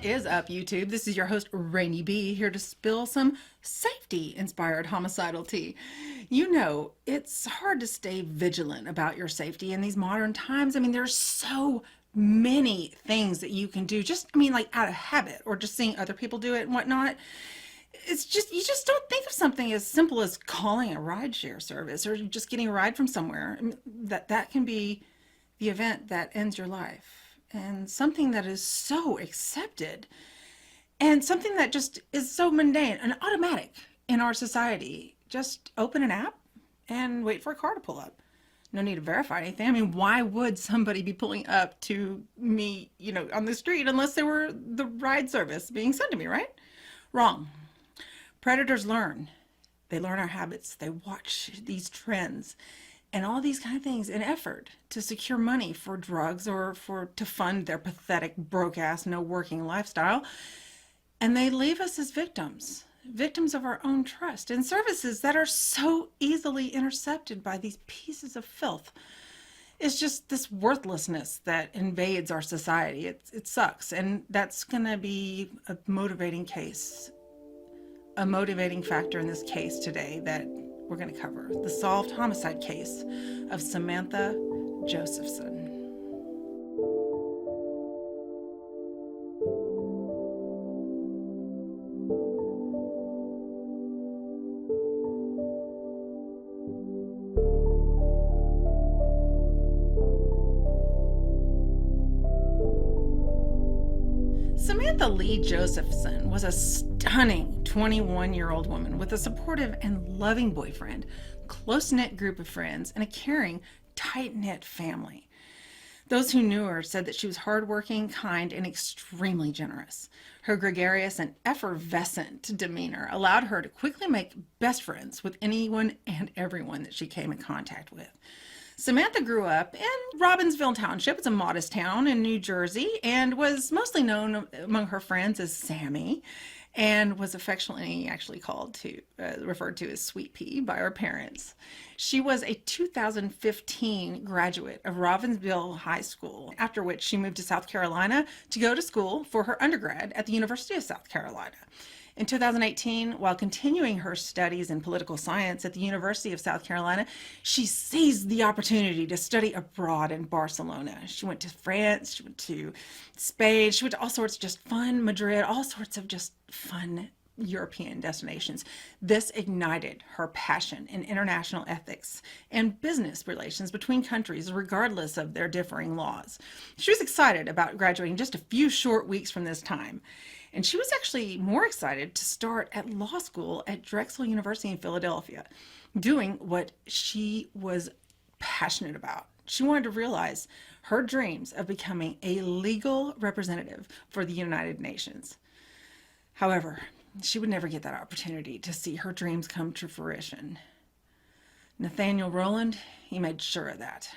is up, YouTube? This is your host, Ranee B, here to spill some safety-inspired homicidal tea. You know, it's hard to stay vigilant about your safety in these modern times. I mean, there's so many things that you can do like out of habit or just seeing other people do it and whatnot. It's just, you just don't think of something as simple as calling a rideshare service or just getting a ride from somewhere. I mean, that can be the event that ends your life. And something that is so accepted and something that just is so mundane and automatic in our society. Just open an app and wait for a car to pull up. No need to verify anything. I mean, why would somebody be pulling up to me, on the street unless they were the ride service being sent to me, right? Wrong. Predators learn. They learn our habits. They watch these trends and all these kind of things in effort to secure money for drugs or to fund their pathetic, broke-ass, no-working lifestyle. And they leave us as victims of our own trust in services that are so easily intercepted by these pieces of filth. It's just this worthlessness that invades our society. It sucks. And that's going to be a motivating factor in this case today that we're going to cover. The solved homicide case of Samantha Josephson. Samantha Lee Josephson was a stunning 21-year-old woman with a supportive and loving boyfriend, close-knit group of friends, and a caring, tight-knit family. Those who knew her said that she was hardworking, kind, and extremely generous. Her gregarious and effervescent demeanor allowed her to quickly make best friends with anyone and everyone that she came in contact with. Samantha grew up in Robbinsville Township. It's a modest town in New Jersey, and was mostly known among her friends as Sami, and was affectionately actually referred to as Sweet Pea by her parents. She was a 2015 graduate of Robbinsville High School, after which she moved to South Carolina to go to school for her undergrad at the University of South Carolina. In 2018, while continuing her studies in political science at the University of South Carolina, she seized the opportunity to study abroad in Barcelona. She went to France, she went to Spain, she went to all sorts of just fun, Madrid, all sorts of just fun European destinations. This ignited her passion in international ethics and business relations between countries, regardless of their differing laws. She was excited about graduating just a few short weeks from this time. And she was actually more excited to start at law school at Drexel University in Philadelphia, doing what she was passionate about. She wanted to realize her dreams of becoming a legal representative for the United Nations. However, she would never get that opportunity to see her dreams come to fruition. Nathaniel Rowland, he made sure of that.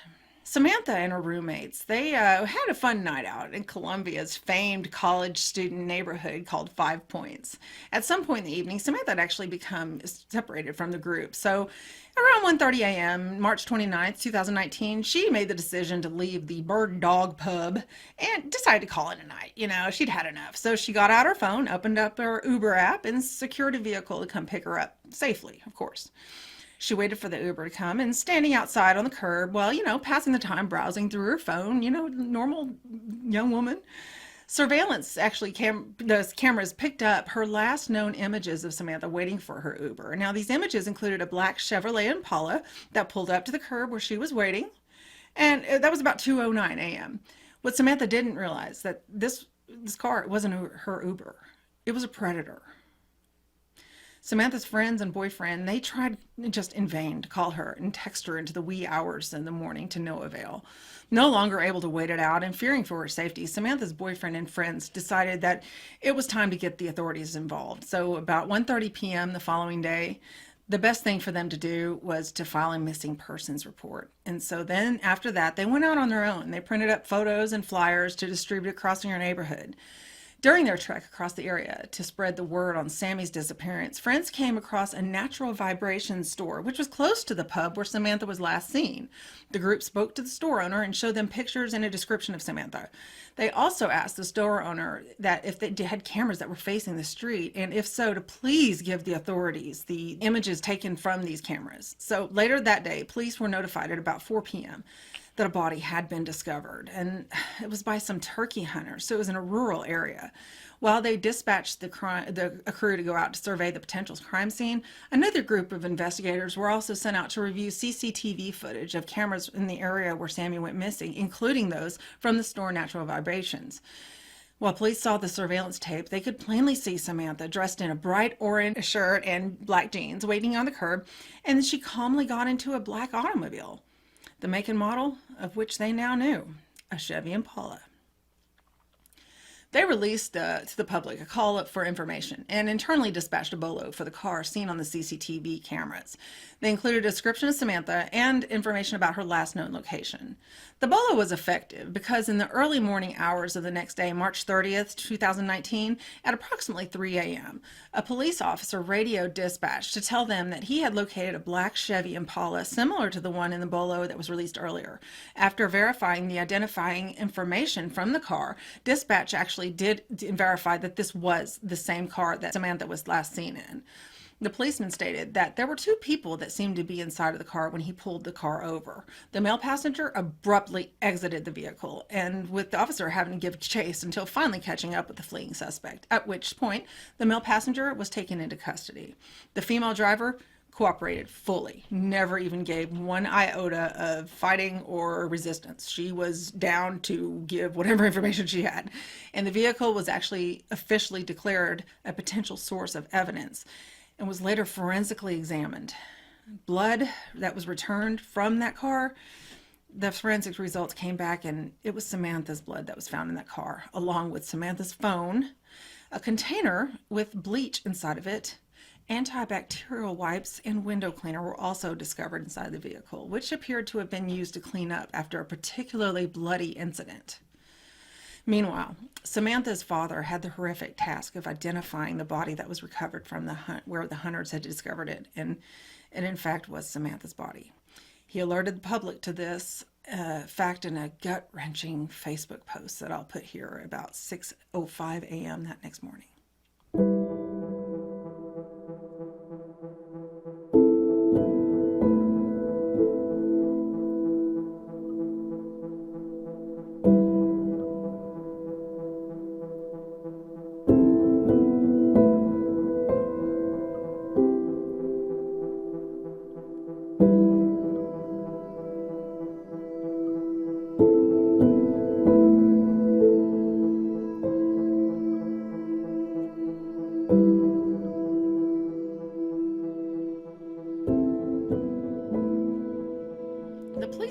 Samantha and her roommates, they had a fun night out in Columbia's famed college student neighborhood called Five Points. At some point in the evening, Samantha had actually become separated from the group. So around 1:30 a.m., March 29th, 2019, she made the decision to leave the Bird Dog pub and decided to call it a night. She'd had enough. So she got out her phone, opened up her Uber app, and secured a vehicle to come pick her up safely, of course. She waited for the Uber to come and standing outside on the curb while, passing the time browsing through her phone, normal young woman. Surveillance actually, those cameras picked up her last known images of Samantha waiting for her Uber. Now, these images included a black Chevrolet Impala that pulled up to the curb where she was waiting, and that was about 2:09 a.m. What Samantha didn't realize that this car wasn't her Uber. It was a predator. Samantha's friends and boyfriend, they tried just in vain to call her and text her into the wee hours in the morning to no avail. No longer able to wait it out and fearing for her safety, Samantha's boyfriend and friends decided that it was time to get the authorities involved. So about 1:30 p.m. the following day, the best thing for them to do was to file a missing persons report. And so then after that, they went out on their own. They printed up photos and flyers to distribute across their neighborhood. During their trek across the area to spread the word on Sami's disappearance, friends came across a natural vibration store, which was close to the pub where Samantha was last seen. The group spoke to the store owner and showed them pictures and a description of Samantha. They also asked the store owner that if they had cameras that were facing the street, and if so, to please give the authorities the images taken from these cameras. So later that day, police were notified at about 4 p.m. that a body had been discovered, and it was by some turkey hunters, so it was in a rural area. While they dispatched a crew to go out to survey the potential crime scene, another group of investigators were also sent out to review CCTV footage of cameras in the area where Sami went missing, including those from the store Natural Vibrations. While police saw the surveillance tape, they could plainly see Samantha dressed in a bright orange shirt and black jeans waiting on the curb, and then she calmly got into a black automobile, the make and model of which they now knew, a Chevy Impala. They released to the public a call up for information and internally dispatched a bolo for the car seen on the CCTV cameras. They included a description of Samantha and information about her last known location. The bolo was effective because in the early morning hours of the next day, March 30th, 2019, at approximately 3 a.m., a police officer radioed dispatch to tell them that he had located a black Chevy Impala similar to the one in the bolo that was released earlier. After verifying the identifying information from the car, dispatch actually did verify that this was the same car that Samantha was last seen in. The policeman stated that there were two people that seemed to be inside of the car when he pulled the car over. The male passenger abruptly exited the vehicle, and with the officer having to give chase until finally catching up with the fleeing suspect, at which point the male passenger was taken into custody. The female driver cooperated fully, never even gave one iota of fighting or resistance. She was down to give whatever information she had. And the vehicle was actually officially declared a potential source of evidence and was later forensically examined. Blood that was returned from that car, the forensic results came back, and it was Samantha's blood that was found in that car, along with Samantha's phone, a container with bleach inside of it. Antibacterial wipes and window cleaner were also discovered inside the vehicle, which appeared to have been used to clean up after a particularly bloody incident. Meanwhile, Samantha's father had the horrific task of identifying the body that was recovered from the where the hunters had discovered it, and it in fact was Samantha's body. He alerted the public to this fact in a gut-wrenching Facebook post that I'll put here about 6:05 a.m. that next morning.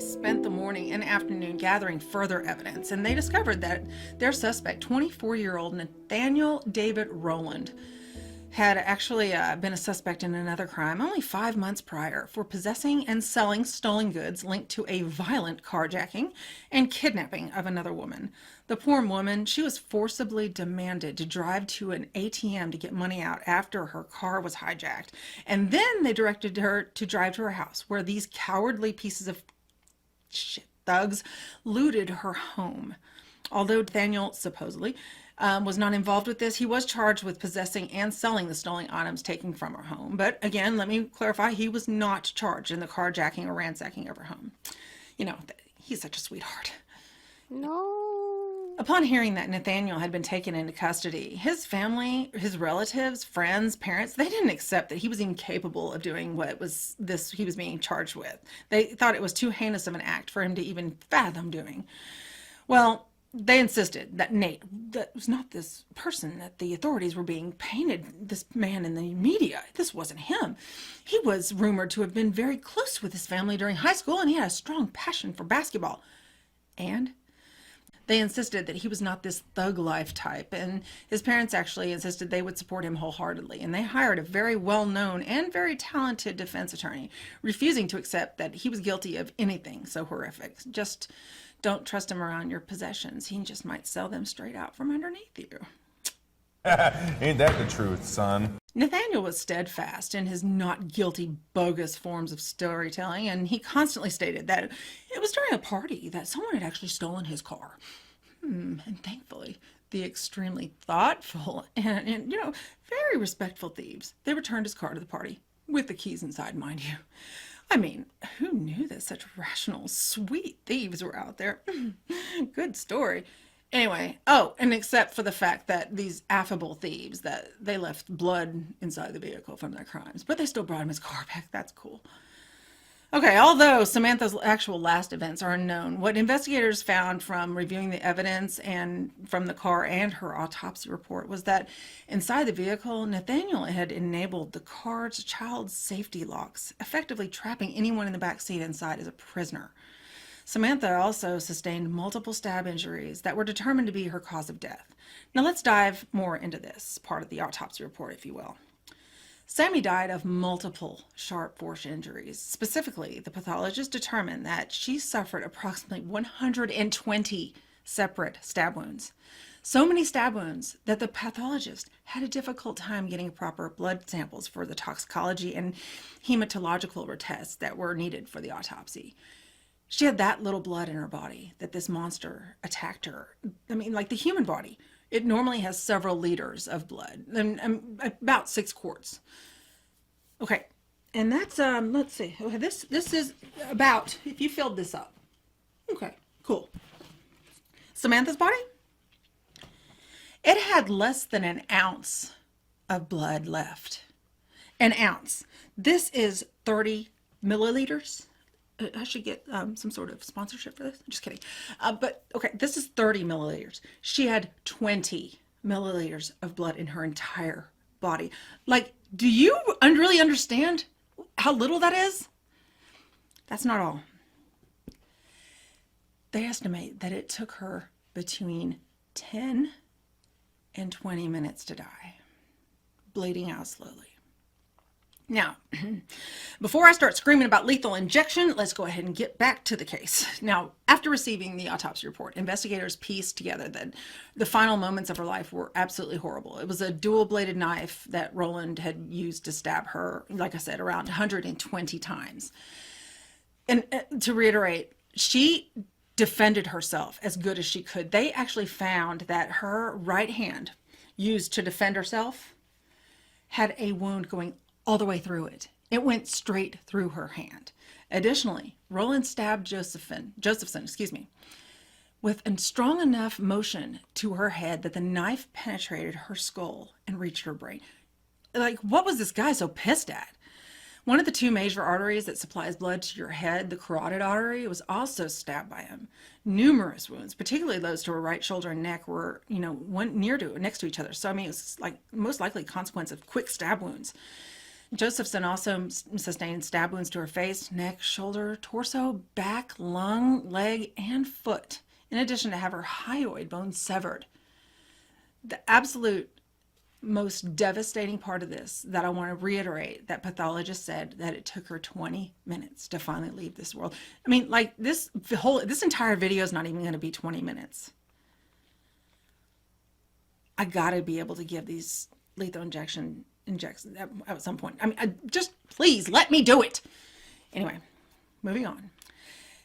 Spent the morning and afternoon gathering further evidence, and they discovered that their suspect, 24-year-old Nathaniel David Rowland, had actually been a suspect in another crime only 5 months prior for possessing and selling stolen goods linked to a violent carjacking and kidnapping of another woman. The poor woman, she was forcibly demanded to drive to an ATM to get money out after her car was hijacked, and then they directed her to drive to her house, where these cowardly pieces of thugs looted her home. Although Nathaniel supposedly was not involved with this, he was charged with possessing and selling the stolen items taken from her home. But again, let me clarify, he was not charged in the carjacking or ransacking of her home. You know, he's such a sweetheart. No. Upon hearing that Nathaniel had been taken into custody, his family, his relatives, friends, parents, they didn't accept that he was even capable of doing what he was being charged with. They thought it was too heinous of an act for him to even fathom doing. Well, they insisted that that was not this person that the authorities were being painted, this man in the media. This wasn't him. He was rumored to have been very close with his family during high school, and he had a strong passion for basketball. And they insisted that he was not this thug life type, and his parents actually insisted they would support him wholeheartedly, and they hired a very well-known and very talented defense attorney, refusing to accept that he was guilty of anything so horrific. Just don't trust him around your possessions. He just might sell them straight out from underneath you. Ain't that the truth, son? Nathaniel was steadfast in his not guilty, bogus forms of storytelling, and he constantly stated that it was during a party that someone had actually stolen his car. And thankfully, the extremely thoughtful and very respectful thieves, they returned his car to the party, with the keys inside, mind you. I mean, who knew that such rational, sweet thieves were out there? Good story. Anyway, oh, and except for the fact that these affable thieves, that they left blood inside the vehicle from their crimes, but they still brought him his car back. That's cool. Okay, although Samantha's actual last events are unknown, what investigators found from reviewing the evidence and from the car and her autopsy report was that inside the vehicle, Nathaniel had enabled the car's child safety locks, effectively trapping anyone in the back seat inside as a prisoner. Samantha also sustained multiple stab injuries that were determined to be her cause of death. Now let's dive more into this part of the autopsy report, if you will. Sami died of multiple sharp force injuries. Specifically, the pathologist determined that she suffered approximately 120 separate stab wounds. So many stab wounds that the pathologist had a difficult time getting proper blood samples for the toxicology and hematological tests that were needed for the autopsy. She had that little blood in her body that this monster attacked her. I mean, like the human body. It normally has several liters of blood, and about 6 quarts. Okay, and that's let's see. Okay, this is about, if you filled this up. Okay, cool. Samantha's body, it had less than an ounce of blood left. An ounce. This is 30 milliliters. I should get some sort of sponsorship for this. I'm just kidding. But okay, this is 30 milliliters. She had 20 milliliters of blood in her entire body. Like, do you really understand how little that is? That's not all. They estimate that it took her between 10 and 20 minutes to die, bleeding out slowly. Now, before I start screaming about lethal injection, let's go ahead and get back to the case. Now, after receiving the autopsy report, investigators pieced together that the final moments of her life were absolutely horrible. It was a dual-bladed knife that Roland had used to stab her, like I said, around 120 times. And to reiterate, she defended herself as good as she could. They actually found that her right hand, used to defend herself, had a wound going all the way through it. It went straight through her hand. Additionally, Roland stabbed Josephson, with a strong enough motion to her head that the knife penetrated her skull and reached her brain. Like, what was this guy so pissed at? One of the 2 major arteries that supplies blood to your head, the carotid artery, was also stabbed by him. Numerous wounds, particularly those to her right shoulder and neck, were, one next to each other. So, I mean, it's like most likely a consequence of quick stab wounds. Josephson also sustained stab wounds to her face, neck, shoulder, torso, back, lung, leg, and foot, in addition to have her hyoid bone severed. The absolute most devastating part of this that I want to reiterate, that pathologist said that it took her 20 minutes to finally leave this world. I mean, like, this entire video is not even going to be 20 minutes. I gotta be able to give these lethal injections at some point. I mean, just please let me do it. Anyway, moving on.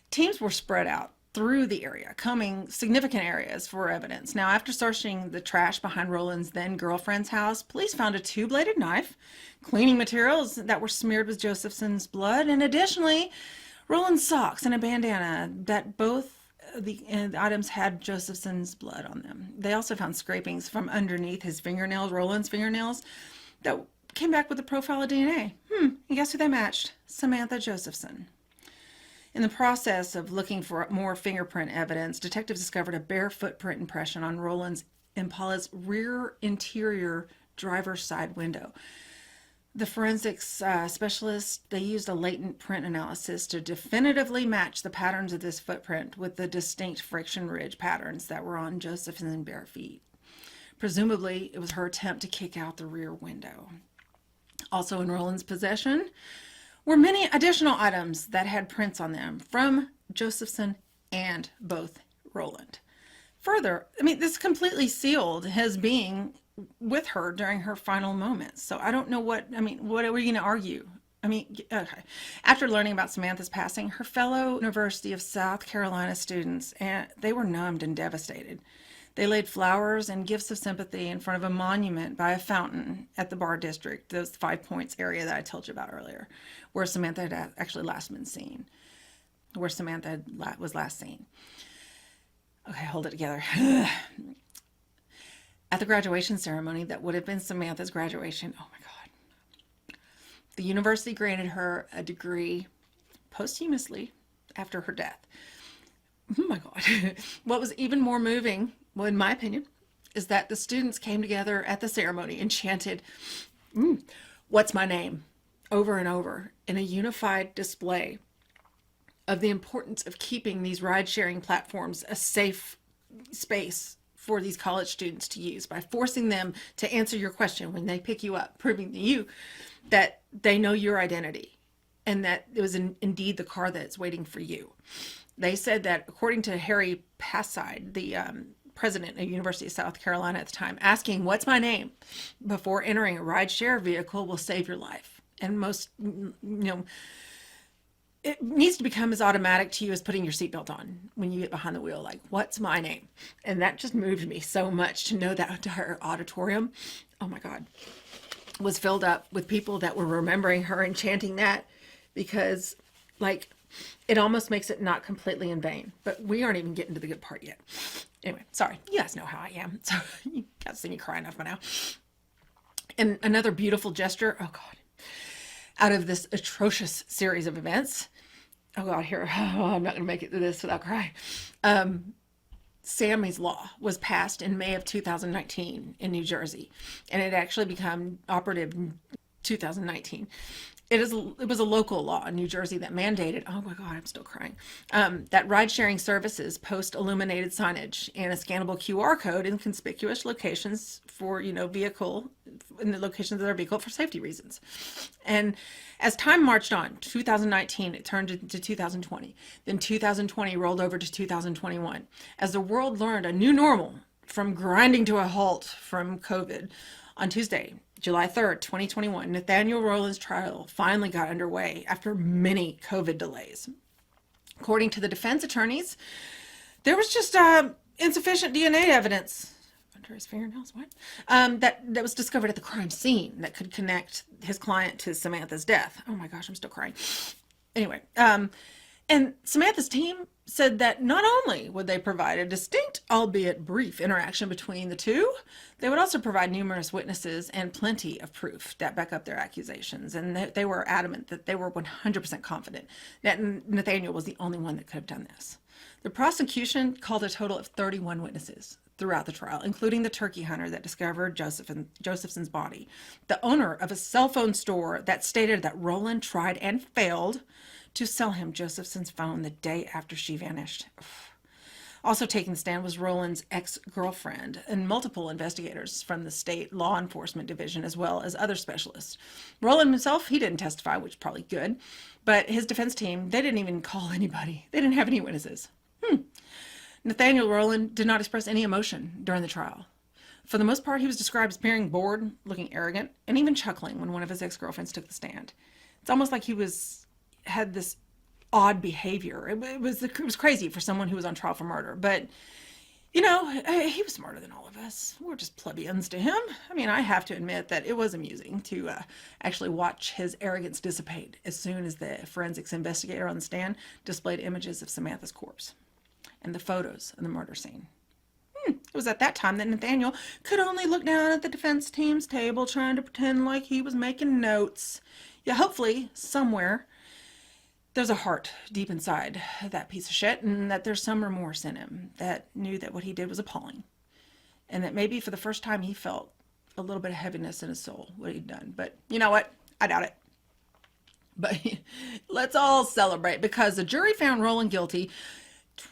Teams were spread out through the area, combing significant areas for evidence. Now, after searching the trash behind Roland's then girlfriend's house, police found a 2-bladed knife, cleaning materials that were smeared with Josephson's blood, and additionally, Roland's socks and a bandana that both the items had Josephson's blood on them. They also found scrapings from underneath his fingernails, Roland's fingernails, that came back with a profile of DNA. And guess who they matched? Samantha Josephson. In the process of looking for more fingerprint evidence, detectives discovered a bare footprint impression on Roland's Impala's rear interior driver's side window. The forensics specialists, they used a latent print analysis to definitively match the patterns of this footprint with the distinct friction ridge patterns that were on Josephson's bare feet. Presumably, it was her attempt to kick out the rear window. Also in Roland's possession were many additional items that had prints on them from Josephson and both Roland. Further, I mean, this completely sealed his being with her during her final moments. So I don't know what are we going to argue? Okay. After learning about Samantha's passing, her fellow University of South Carolina students, and they were numbed and devastated. They laid flowers and gifts of sympathy in front of a monument by a fountain at the Bar District, those 5 Points area that I told you about earlier, where Samantha had actually last been seen, where Samantha was last seen. Okay, hold it together. At the graduation ceremony that would have been Samantha's graduation, oh my God, the university granted her a degree posthumously after her death. Oh my God. What was even more moving, well, in my opinion, is that the students came together at the ceremony and chanted, "What's my name?" over and over in a unified display of the importance of keeping these ride-sharing platforms a safe space for these college students to use by forcing them to answer your question when they pick you up, proving to you that they know your identity and that it was indeed the car that's waiting for you. They said that, according to Harry Passide, the president of University of South Carolina at the time, asking "what's my name" before entering a ride-share vehicle will save your life. And most, it needs to become as automatic to you as putting your seatbelt on when you get behind the wheel, like, "what's my name?" And that just moved me so much to know that entire auditorium, oh my God, was filled up with people that were remembering her and chanting that, because, like, it almost makes it not completely in vain. But we aren't even getting to the good part yet. Anyway, sorry. You guys know how I am. So you got to see me cry enough by now. And another beautiful gesture, oh God, out of this atrocious series of events. Oh God, I'm not going to make it through this without crying. Sami's Law was passed in May of 2019 in New Jersey, and it actually became operative in 2019. It was a local law in New Jersey that mandated, oh my God, I'm still crying, that ride-sharing services post illuminated signage and a scannable QR code in conspicuous locations for, in the locations of their vehicle for safety reasons. And as time marched on, 2019, it turned into 2020. Then 2020 rolled over to 2021. As the world learned a new normal from grinding to a halt from COVID, on Tuesday, July 3rd, 2021, Nathaniel Rowland's trial finally got underway after many COVID delays. According to the defense attorneys, there was just insufficient DNA evidence under his fingernails, that was discovered at the crime scene that could connect his client to Samantha's death. Oh my gosh, I'm still crying. Anyway, and Samantha's team said that not only would they provide a distinct, albeit brief, interaction between the two, they would also provide numerous witnesses and plenty of proof that back up their accusations. And they were adamant that they were 100% confident that Nathaniel was the only one that could have done this. The prosecution called a total of 31 witnesses throughout the trial, including the turkey hunter that discovered Josephson's body, the owner of a cell phone store that stated that Rowland tried and failed to sell him Josephson's phone the day after she vanished. Also taking the stand was Rowland's ex-girlfriend and multiple investigators from the state law enforcement division, as well as other specialists. Rowland himself, he didn't testify, which is probably good, but his defense team, they didn't even call anybody. They didn't have any witnesses. Nathaniel Rowland did not express any emotion during the trial. For the most part, he was described as appearing bored, looking arrogant, and even chuckling when one of his ex-girlfriends took the stand. It's almost like he had this odd behavior. It was crazy for someone who was on trial for murder, but he was smarter than all of us. We're just plebeians to him. I have to admit that it was amusing to actually watch his arrogance dissipate as soon as the forensics investigator on the stand displayed images of Samantha's corpse and the photos of the murder scene. It was at that time that Nathaniel could only look down at the defense team's table, trying to pretend like he was making notes. Yeah, hopefully, somewhere, there's a heart deep inside that piece of shit, and that there's some remorse in him that knew that what he did was appalling, and that maybe for the first time he felt a little bit of heaviness in his soul, what he'd done. But you know what? I doubt it. But let's all celebrate, because the jury found Rowland guilty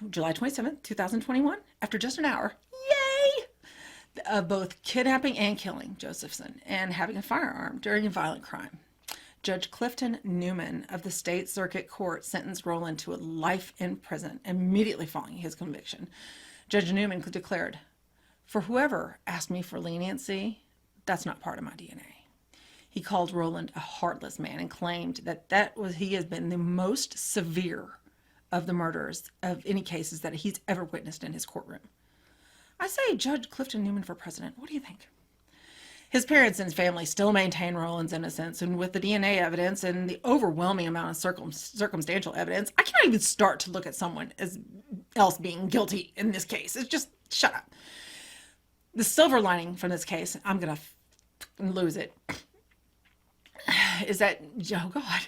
July 27th, 2021, after just an hour, yay, of both kidnapping and killing Josephson and having a firearm during a violent crime. Judge Clifton Newman of the State Circuit Court sentenced Rowland to a life in prison immediately following his conviction. Judge Newman declared, For whoever asked me for leniency, that's not part of my DNA. He called Roland a heartless man and claimed that he has been the most severe of the murderers of any cases that he's ever witnessed in his courtroom. I say Judge Clifton Newman for president. What do you think? His parents and his family still maintain Roland's innocence, and with the DNA evidence and the overwhelming amount of circumstantial evidence, I can't even start to look at someone else being guilty in this case. It's just, shut up. The silver lining from this case, I'm going to lose it, is that, oh God,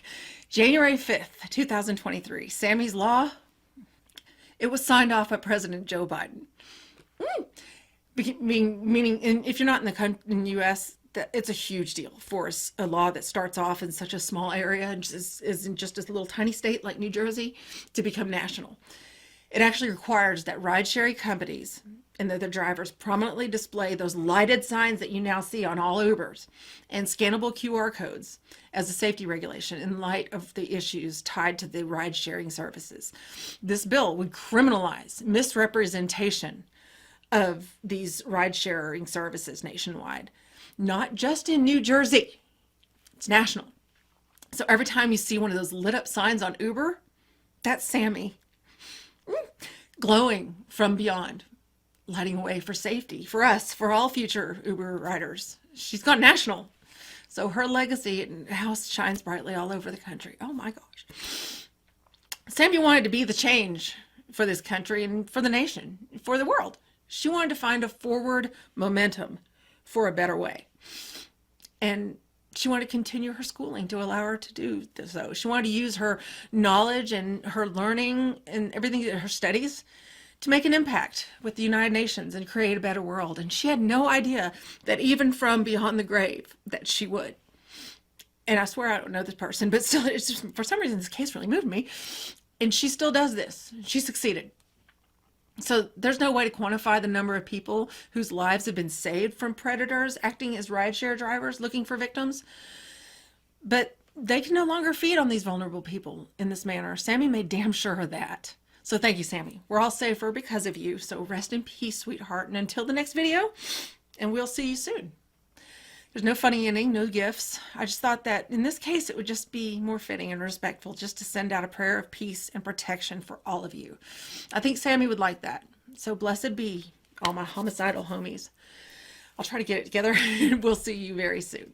January 5th, 2023, Sami's law, it was signed off by President Joe Biden. Meaning, if you're not in the U.S., that it's a huge deal for a law that starts off in such a small area and is in just a little tiny state like New Jersey to become national. It actually requires that ride-sharing companies and their drivers prominently display those lighted signs that you now see on all Ubers and scannable QR codes as a safety regulation in light of the issues tied to the ride-sharing services. This bill would criminalize misrepresentation of these ride-sharing services nationwide, not just in New Jersey. It's national. So every time you see one of those lit up signs on Uber, that's Sami glowing from beyond, lighting a way for safety for us, for all future Uber riders. She's gone national. So her legacy and house shines brightly all over the country. Oh my gosh. Sami wanted to be the change for this country and for the nation, for the world. She wanted to find a forward momentum for a better way. And she wanted to continue her schooling to allow her to do so. She wanted to use her knowledge and her learning and everything, her studies, to make an impact with the United Nations and create a better world. And she had no idea that even from beyond the grave that she would. And I swear I don't know this person, but still, it's just, for some reason, this case really moved me. And she still does this. She succeeded. So there's no way to quantify the number of people whose lives have been saved from predators acting as rideshare drivers looking for victims. But they can no longer feed on these vulnerable people in this manner. Sami made damn sure of that. So thank you, Sami. We're all safer because of you. So rest in peace, sweetheart. And until the next video, and we'll see you soon. There's no funny ending, no gifts. I just thought that in this case, it would just be more fitting and respectful just to send out a prayer of peace and protection for all of you. I think Sami would like that. So blessed be all my homicidal homies. I'll try to get it together and we'll see you very soon.